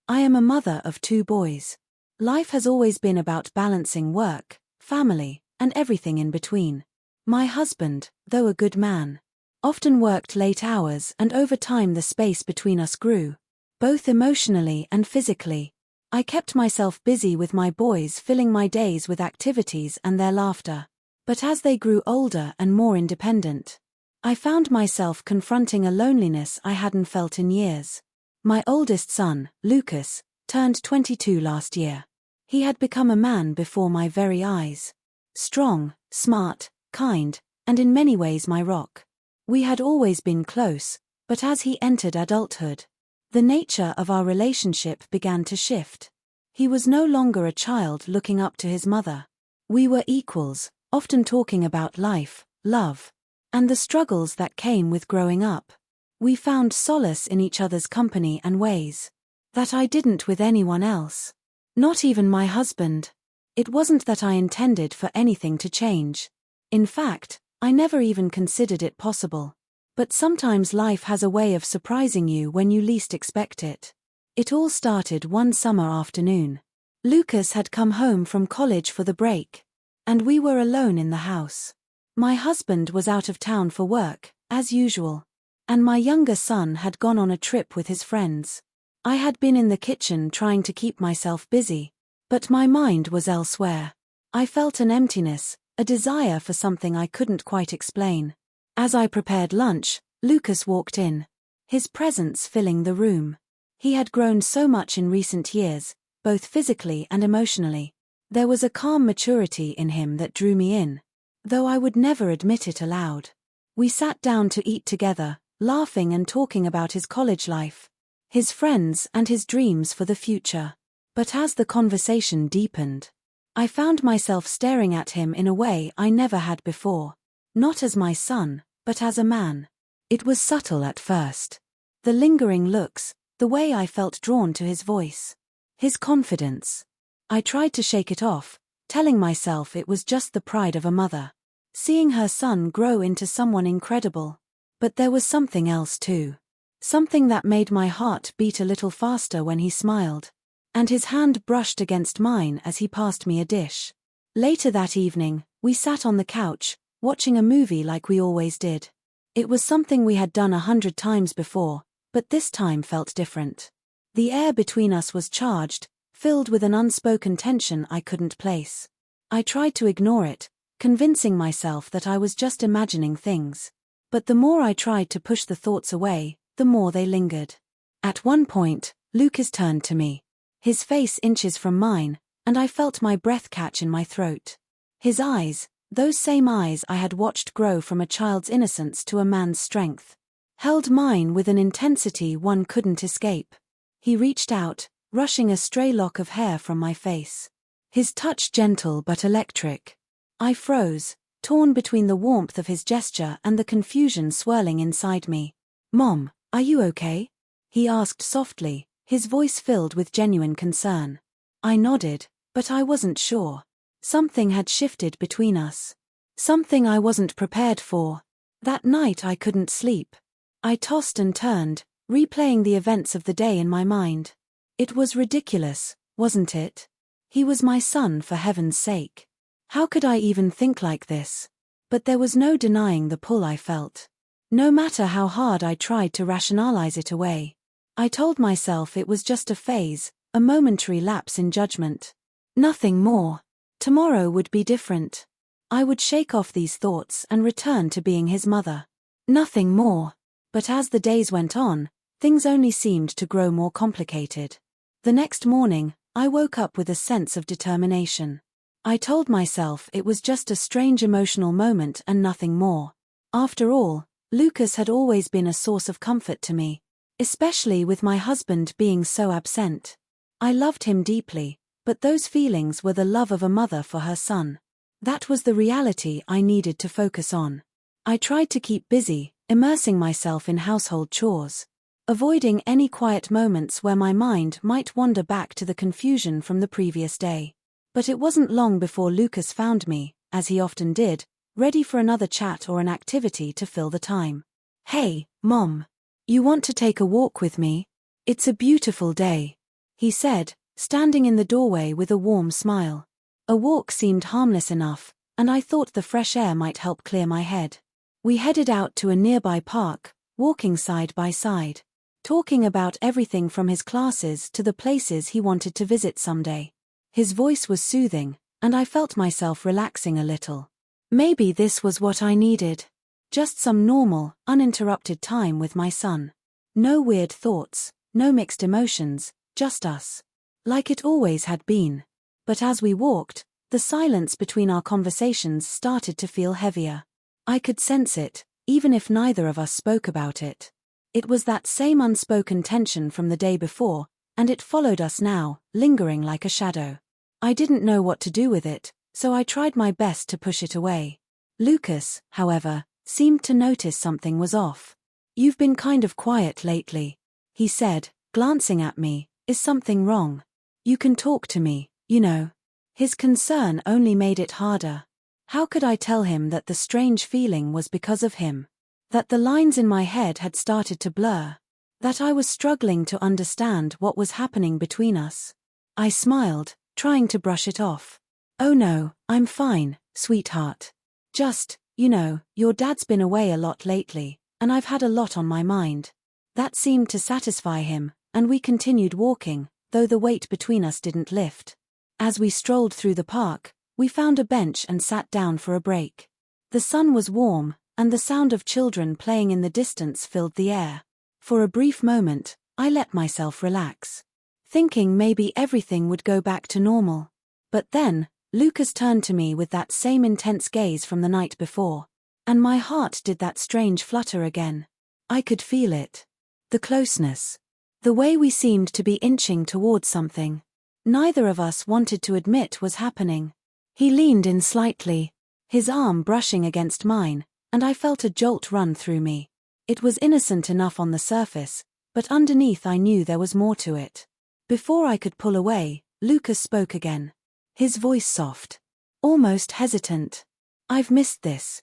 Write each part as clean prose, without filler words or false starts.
I am a mother of 2 boys. Life has always been about balancing work, family, and everything in between. My husband, though a good man, often worked late hours, and over time the space between us grew, both emotionally and physically. I kept myself busy with my boys, filling my days with activities and their laughter. But as they grew older and more independent, I found myself confronting a loneliness I hadn't felt in years. My oldest son, Lucas, turned 22 last year. He had become a man before my very eyes. Strong, smart, kind, and in many ways my rock. We had always been close, but as he entered adulthood, the nature of our relationship began to shift. He was no longer a child looking up to his mother. We were equals, often talking about life, love, and the struggles that came with growing up. We found solace in each other's company and ways that I didn't with anyone else. Not even my husband. It wasn't that I intended for anything to change. In fact, I never even considered it possible. But sometimes life has a way of surprising you when you least expect it. It all started one summer afternoon. Lucas had come home from college for the break, and we were alone in the house. My husband was out of town for work, as usual, and my younger son had gone on a trip with his friends. I had been in the kitchen trying to keep myself busy, but my mind was elsewhere. I felt an emptiness, a desire for something I couldn't quite explain. As I prepared lunch, Lucas walked in, his presence filling the room. He had grown so much in recent years, both physically and emotionally. There was a calm maturity in him that drew me in, though I would never admit it aloud. We sat down to eat together, laughing and talking about his college life, his friends and his dreams for the future. But as the conversation deepened, I found myself staring at him in a way I never had before. Not as my son, but as a man. It was subtle at first. The lingering looks, the way I felt drawn to his voice, his confidence. I tried to shake it off, telling myself it was just the pride of a mother, seeing her son grow into someone incredible. But there was something else too. Something that made my heart beat a little faster when he smiled, and his hand brushed against mine as he passed me a dish. Later that evening, we sat on the couch, watching a movie like we always did. It was something we had done 100 times before, but this time felt different. The air between us was charged, filled with an unspoken tension I couldn't place. I tried to ignore it, convincing myself that I was just imagining things. But the more I tried to push the thoughts away, the more they lingered. At one point, Lucas turned to me. His face inches from mine, and I felt my breath catch in my throat. His eyes, those same eyes I had watched grow from a child's innocence to a man's strength, held mine with an intensity one couldn't escape. He reached out, brushing a stray lock of hair from my face. His touch gentle but electric. I froze, torn between the warmth of his gesture and the confusion swirling inside me. "Mom, are you okay?" he asked softly, his voice filled with genuine concern. I nodded, but I wasn't sure. Something had shifted between us. Something I wasn't prepared for. That night I couldn't sleep. I tossed and turned, replaying the events of the day in my mind. It was ridiculous, wasn't it? He was my son, for heaven's sake. How could I even think like this? But there was no denying the pull I felt. No matter how hard I tried to rationalize it away. I told myself it was just a phase, a momentary lapse in judgment. Nothing more. Tomorrow would be different. I would shake off these thoughts and return to being his mother. Nothing more. But as the days went on, things only seemed to grow more complicated. The next morning, I woke up with a sense of determination. I told myself it was just a strange emotional moment and nothing more. After all, Lucas had always been a source of comfort to me, especially with my husband being so absent. I loved him deeply, but those feelings were the love of a mother for her son. That was the reality I needed to focus on. I tried to keep busy, immersing myself in household chores, avoiding any quiet moments where my mind might wander back to the confusion from the previous day. But it wasn't long before Lucas found me, as he often did, ready for another chat or an activity to fill the time. "Hey, Mom. You want to take a walk with me? It's a beautiful day." he said, standing in the doorway with a warm smile. A walk seemed harmless enough, and I thought the fresh air might help clear my head. We headed out to a nearby park, walking side by side, talking about everything from his classes to the places he wanted to visit someday. His voice was soothing, and I felt myself relaxing a little. Maybe this was what I needed. Just some normal, uninterrupted time with my son. No weird thoughts, no mixed emotions, just us. Like it always had been. But as we walked, the silence between our conversations started to feel heavier. I could sense it, even if neither of us spoke about it. It was that same unspoken tension from the day before, and it followed us now, lingering like a shadow. I didn't know what to do with it, so I tried my best to push it away. Lucas, however, seemed to notice something was off. "You've been kind of quiet lately," he said, glancing at me. "Is something wrong? You can talk to me, you know." His concern only made it harder. How could I tell him that the strange feeling was because of him? That the lines in my head had started to blur? That I was struggling to understand what was happening between us? I smiled, trying to brush it off. "Oh no, I'm fine, sweetheart. Just, your dad's been away a lot lately, and I've had a lot on my mind." That seemed to satisfy him, and we continued walking, though the weight between us didn't lift. As we strolled through the park, we found a bench and sat down for a break. The sun was warm, and the sound of children playing in the distance filled the air. For a brief moment, I let myself relax, thinking maybe everything would go back to normal. But then, Lucas turned to me with that same intense gaze from the night before. And my heart did that strange flutter again. I could feel it. The closeness. The way we seemed to be inching towards something neither of us wanted to admit was happening. He leaned in slightly, his arm brushing against mine, and I felt a jolt run through me. It was innocent enough on the surface, but underneath I knew there was more to it. Before I could pull away, Lucas spoke again. His voice soft, almost hesitant. "I've missed this,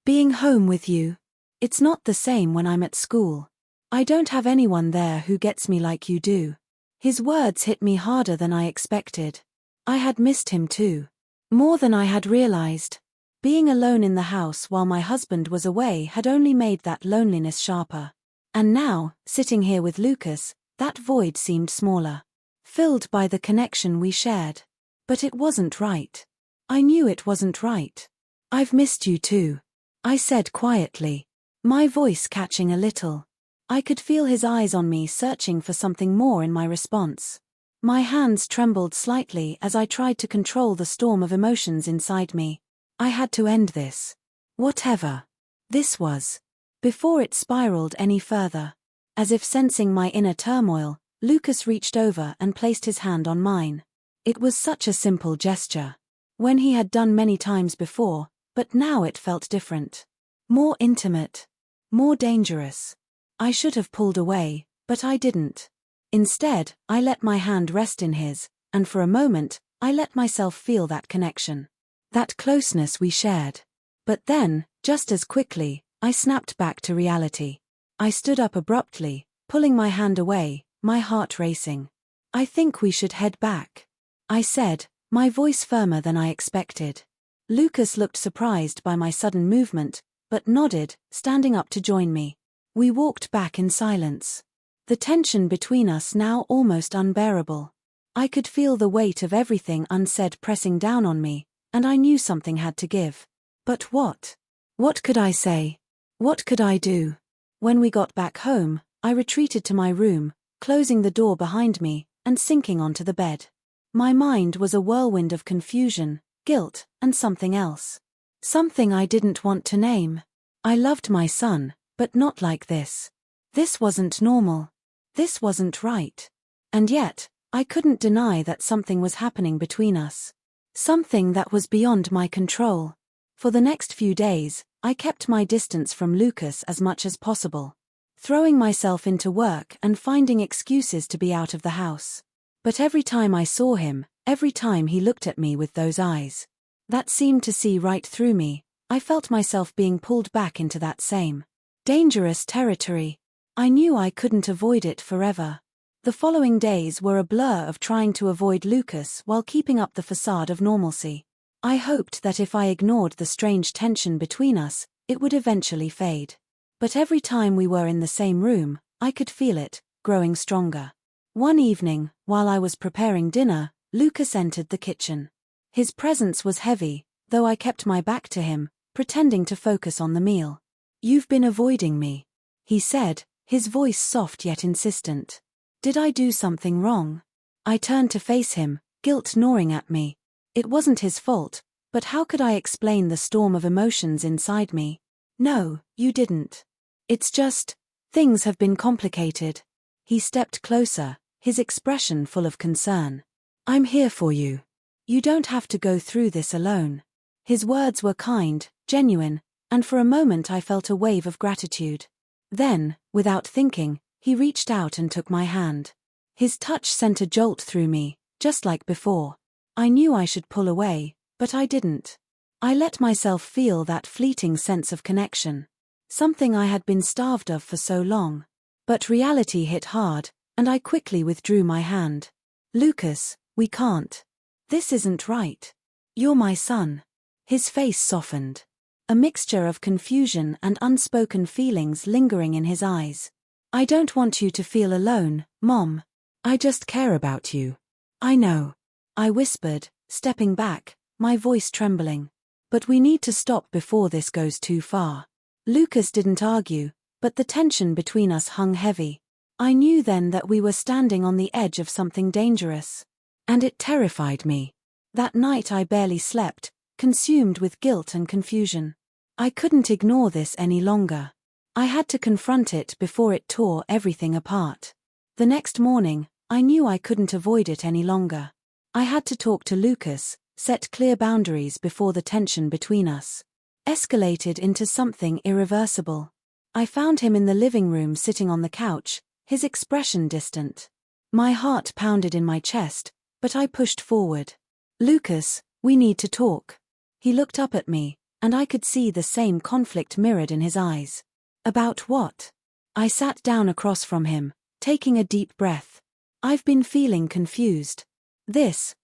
being home with you. It's not the same when I'm at school. I don't have anyone there who gets me like you do." His words hit me harder than I expected. I had missed him too. More than I had realized. Being alone in the house while my husband was away had only made that loneliness sharper. And now, sitting here with Lucas, that void seemed smaller, filled by the connection we shared. But it wasn't right. I knew it wasn't right. "I've missed you too," I said quietly, my voice catching a little. I could feel his eyes on me searching for something more in my response. My hands trembled slightly as I tried to control the storm of emotions inside me. I had to end this. Whatever this was. Before it spiraled any further. As if sensing my inner turmoil, Lucas reached over and placed his hand on mine. It was such a simple gesture. When he had done many times before, but now it felt different. More intimate. More dangerous. I should have pulled away, but I didn't. Instead, I let my hand rest in his, and for a moment, I let myself feel that connection. That closeness we shared. But then, just as quickly, I snapped back to reality. I stood up abruptly, pulling my hand away, my heart racing. "I think we should head back," I said, my voice firmer than I expected. Lucas looked surprised by my sudden movement, but nodded, standing up to join me. We walked back in silence. The tension between us now almost unbearable. I could feel the weight of everything unsaid pressing down on me, and I knew something had to give. But what? What could I say? What could I do? When we got back home, I retreated to my room, closing the door behind me, and sinking onto the bed. My mind was a whirlwind of confusion, guilt, and something else. Something I didn't want to name. I loved my son, but not like this. This wasn't normal. This wasn't right. And yet, I couldn't deny that something was happening between us. Something that was beyond my control. For the next few days, I kept my distance from Lucas as much as possible, throwing myself into work and finding excuses to be out of the house. But every time I saw him, every time he looked at me with those eyes that seemed to see right through me, I felt myself being pulled back into that same dangerous territory. I knew I couldn't avoid it forever. The following days were a blur of trying to avoid Lucas while keeping up the facade of normalcy. I hoped that if I ignored the strange tension between us, it would eventually fade. But every time we were in the same room, I could feel it, growing stronger. One evening, while I was preparing dinner, Lucas entered the kitchen. His presence was heavy, though I kept my back to him, pretending to focus on the meal. "You've been avoiding me," he said, his voice soft yet insistent. Did I do something wrong? I turned to face him, guilt gnawing at me. It wasn't his fault, but how could I explain the storm of emotions inside me? "No, you didn't. It's just, things have been complicated." He stepped closer, his expression full of concern. "I'm here for you. You don't have to go through this alone." His words were kind, genuine, and for a moment I felt a wave of gratitude. Then, without thinking, he reached out and took my hand. His touch sent a jolt through me, just like before. I knew I should pull away, but I didn't. I let myself feel that fleeting sense of connection. Something I had been starved of for so long. But reality hit hard, and I quickly withdrew my hand. "Lucas, we can't. This isn't right. You're my son." His face softened. A mixture of confusion and unspoken feelings lingering in his eyes. "I don't want you to feel alone, Mom. I just care about you." "I know," I whispered, stepping back, my voice trembling. "But we need to stop before this goes too far." Lucas didn't argue, but the tension between us hung heavy. I knew then that we were standing on the edge of something dangerous. And it terrified me. That night I barely slept, consumed with guilt and confusion. I couldn't ignore this any longer. I had to confront it before it tore everything apart. The next morning, I knew I couldn't avoid it any longer. I had to talk to Lucas, set clear boundaries before the tension between us escalated into something irreversible. I found him in the living room sitting on the couch, his expression distant. My heart pounded in my chest, but I pushed forward. "Lucas, we need to talk." He looked up at me, and I could see the same conflict mirrored in his eyes. "About what?" I sat down across from him, taking a deep breath. "I've been feeling confused.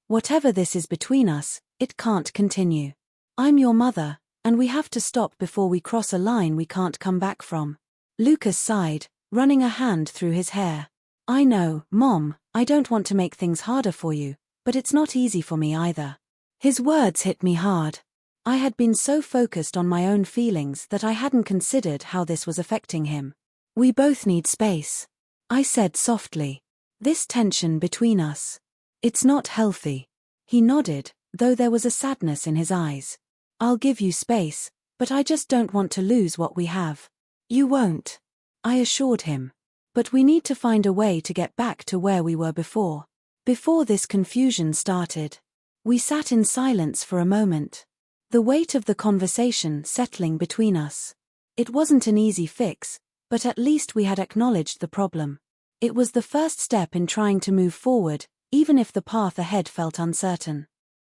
Whatever this is between us, it can't continue. I'm your mother, and we have to stop before we cross a line we can't come back from." Lucas sighed, running a hand through his hair. "I know, Mom, I don't want to make things harder for you, but it's not easy for me either." His words hit me hard. I had been so focused on my own feelings that I hadn't considered how this was affecting him. "We both need space," I said softly. "This tension between us. It's not healthy." He nodded, though there was a sadness in his eyes. "I'll give you space, but I just don't want to lose what we have." "You won't," I assured him. "But we need to find a way to get back to where we were before this confusion started." We sat in silence for a moment. The weight of the conversation settling between us. It wasn't an easy fix, but at least we had acknowledged the problem. It was the first step in trying to move forward, even if the path ahead felt uncertain.